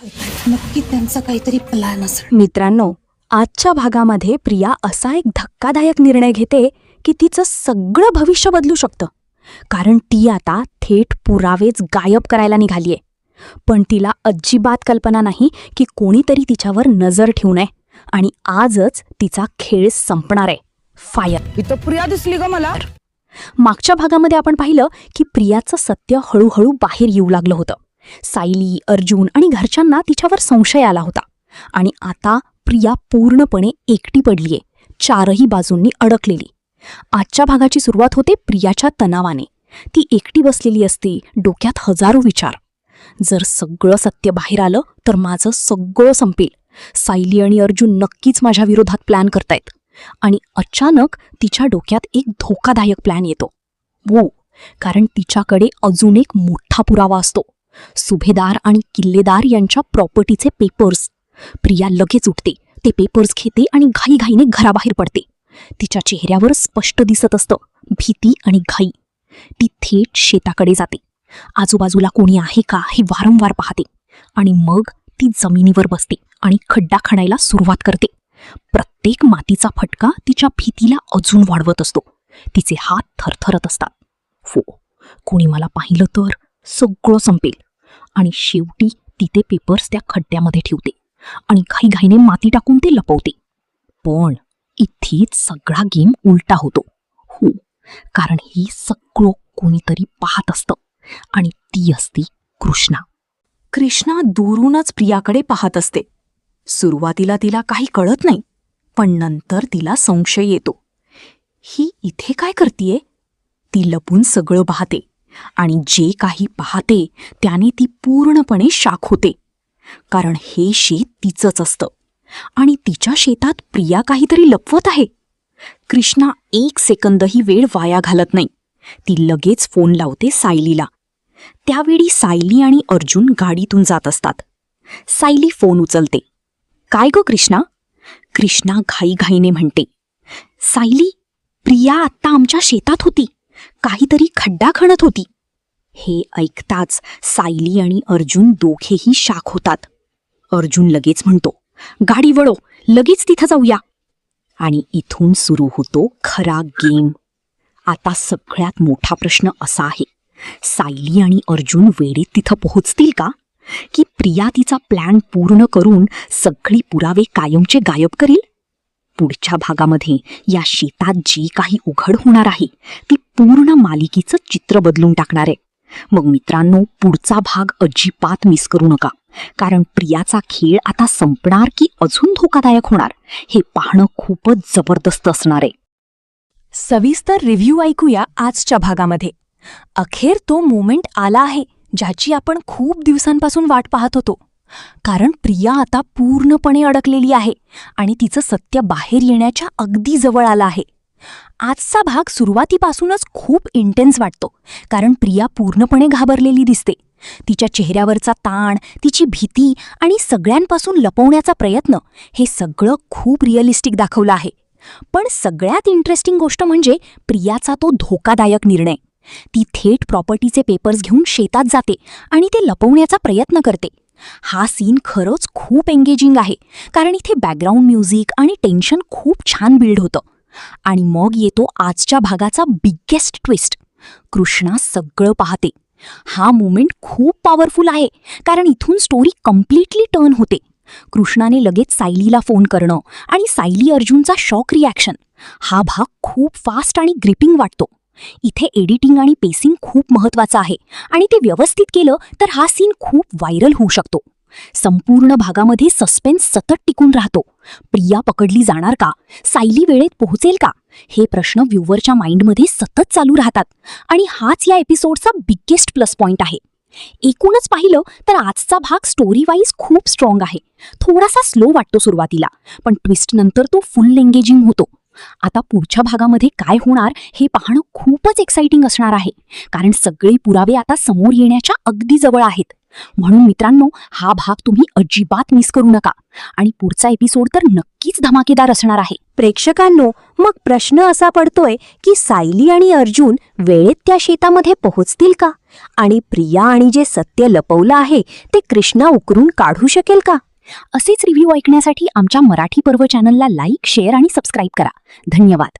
नक्की त्यांचा काहीतरी प्लॅन असेल. मित्रांनो, आजच्या भागामध्ये प्रिया असा एक धक्कादायक निर्णय घेते की तिचं सगळं भविष्य बदलू शकतं. कारण ती आता थेट पुरावेच गायब करायला निघालीये. पण तिला अजिबात कल्पना नाही की कोणीतरी तिच्यावर नजर ठेवू नये आणि आजच तिचा खेळ संपणार आहे. फायर. इथं प्रिया दिसली का मला? मागच्या भागामध्ये आपण पाहिलं की प्रियाचं सत्य हळूहळू बाहेर येऊ लागलं होतं. सायली, अर्जुन आणि घरच्यांना तिच्यावर संशय आला होता. आणि आता प्रिया पूर्णपणे एकटी पडलीये, चारही बाजूंनी अडकलेली. आजच्या भागाची सुरुवात होते प्रियाच्या तणावाने. ती एकटी बसलेली असते, डोक्यात हजारो विचार. जर सगळं सत्य बाहेर आलं तर माझं सगळं संपेल. सायली आणि अर्जुन नक्कीच माझ्या विरोधात प्लॅन करतायत. आणि अचानक तिच्या डोक्यात एक धोकादायक प्लॅन येतो. हो, कारण तिच्याकडे अजून एक मोठा पुरावा असतो. सुभेदार आणि किल्लेदार यांच्या प्रॉपर्टीचे पेपर्स. प्रिया लगेच उठते, ते पेपर्स घेते आणि घाईघाईने घराबाहेर पडते. तिच्या चेहऱ्यावर स्पष्ट दिसत असतं भीती आणि घाई. ती थेट शेताकडे जाते. आजूबाजूला कोणी आहे का हे वारंवार पाहते. आणि मग ती जमिनीवर बसते आणि खड्डा खणायला सुरुवात करते. प्रत्येक मातीचा फटका तिच्या भीतीला अजून वाढवत असतो. तिचे हात थरथरत असतात. हो, कोणी मला पाहिलं तर सगळं संपेल. आणि शेवटी ती ते पेपर्स त्या खड्ड्यामध्ये ठेवते आणि घाईघाईने माती टाकून ते लपवते. पण इथेच सगळा गेम उलटा होतो. हो, कारण ही सगळं कोणीतरी पाहत असतं आणि ती असते कृष्णा. कृष्णा दुरूनच प्रियाकडे पाहत असते. सुरुवातीला तिला काही कळत नाही, पण नंतर तिला संशय येतो. ही इथे काय करतीये? ती लपून सगळं पाहते आणि जे काही पाहते त्याने ती पूर्णपणे शाक होते. कारण हे शेत तिचंच असतं आणि तिच्या शेतात प्रिया काहीतरी लपवत आहे. कृष्णा एक सेकंदही वेळ वाया घालत नाही. ती लगेच फोन लावते सायलीला. त्यावेळी सायली आणि अर्जुन गाडीतून जात असतात. सायली फोन उचलते. काय गं कृष्णा? कृष्णा घाईघाईने म्हणते, सायली, प्रिया आत्ता आमच्या शेतात होती, काहीतरी खड्डा खणत होती. हे ऐकताच सायली आणि अर्जुन दोघेही शाक होतात. अर्जुन लगेच म्हणतो, गाडी वळव, लगेच तिथं जाऊया. आणि इथून सुरू होतो खरा गेम. आता सगळ्यात मोठा प्रश्न असा आहे, सायली आणि अर्जुन वेळेत तिथं पोहोचतील का? की प्रिया तिचा प्लॅन पूर्ण करून सगळी पुरावे कायमचे गायब करील? पुढच्या भागामध्ये या शेतात जी काही उघड होणार आहे ती पूर्ण मालिकेचं चित्र बदलून टाकणार आहे. मग मित्रांनो, पुढचा भाग अजिबात मिस करू नका. कारण प्रियाचा खेळ आता संपणार की अजून धोकादायक होणार हे पाहणं खूपच जबरदस्त असणार आहे. सविस्तर रिव्ह्यू ऐकूया आजच्या भागामध्ये. अखेर तो मोमेंट आला आहे ज्याची आपण खूप दिवसांपासून वाट पाहत होतो. कारण प्रिया आता पूर्णपणे अडकलेली आहे आणि तिचं सत्य बाहेर येण्याच्या अगदी जवळ आलं आहे. आजचा भाग सुरुवातीपासूनच खूप इंटेन्स वाटतो. कारण प्रिया पूर्णपणे घाबरलेली दिसते. तिच्या चेहऱ्यावरचा ताण, तिची भीती आणि सगळ्यांपासून लपवण्याचा प्रयत्न हे सगळं खूप रिअलिस्टिक दाखवलं आहे. पण सगळ्यात इंटरेस्टिंग गोष्ट म्हणजे प्रियाचा तो धोकादायक निर्णय. ती थेट प्रॉपर्टीचे पेपर्स घेऊन शेतात जाते आणि ते लपवण्याचा प्रयत्न करते. हा सीन खरंच खूप एंगेजिंग आहे. कारण इथे बॅकग्राऊंड म्युझिक आणि टेन्शन खूप छान बिल्ड होतं. आणि मग येतो आजच्या भागाचा बिगेस्ट ट्विस्ट. कृष्णा सगळं पाहते. हा मोमेंट खूप पॉवरफुल आहे कारण इथून स्टोरी कम्प्लिटली टर्न होते. कृष्णाने लगेच सायलीला फोन करणं आणि सायली अर्जुनचा शॉक रिॲक्शन, हा भाग खूप फास्ट आणि ग्रिपिंग वाटतो. इथे एडिटिंग आणि पेसिंग खूप महत्त्वाचं आहे आणि ते व्यवस्थित केलं तर हा सीन खूप व्हायरल होऊ शकतो. संपूर्ण भागामध्ये सस्पेन्स सतत टिकून राहतो. प्रिया पकडली जाणार का? सायली वेळेत पोहोचेल का? हे प्रश्न व्ह्यूवरच्या माइंडमध्ये सतत चालू राहतात आणि हाच या एपिसोडचा बिगेस्ट प्लस पॉइंट आहे. एकूणच पाहिलं तर आजचा भाग स्टोरी वाईज खूप स्ट्रॉंग आहे. थोडासा स्लो वाटतो सुरुवातीला, पण ट्विस्ट नंतर तो फुल एंगेजिंग होतो. आता पुढच्या भागामध्ये काय होणार हे पाहणं खूपच एक्साइटिंग असणार आहे. कारण सगळे पुरावे आता समोर येण्याच्या अगदी जवळ आहेत. म्हणून मित्रांनो, हा भाग तुम्ही अजिबात मिस करू नका. आणि पुढचा एपिसोड तर नक्कीच धमाकेदार असणार आहे. प्रेक्षकांनो, मग प्रश्न असा पडतोय की सायली आणि अर्जुन वेळेत त्या शेतामध्ये पोहोचतील का? आणि प्रिया आणि जे सत्य लपवलं आहे ते कृष्णा उकरून काढू शकेल का? असेच रिव्ह्यू ऐकण्यासाठी आमच्या मराठी पर्व चॅनलला लाईक, शेअर आणि सबस्क्राईब करा. धन्यवाद.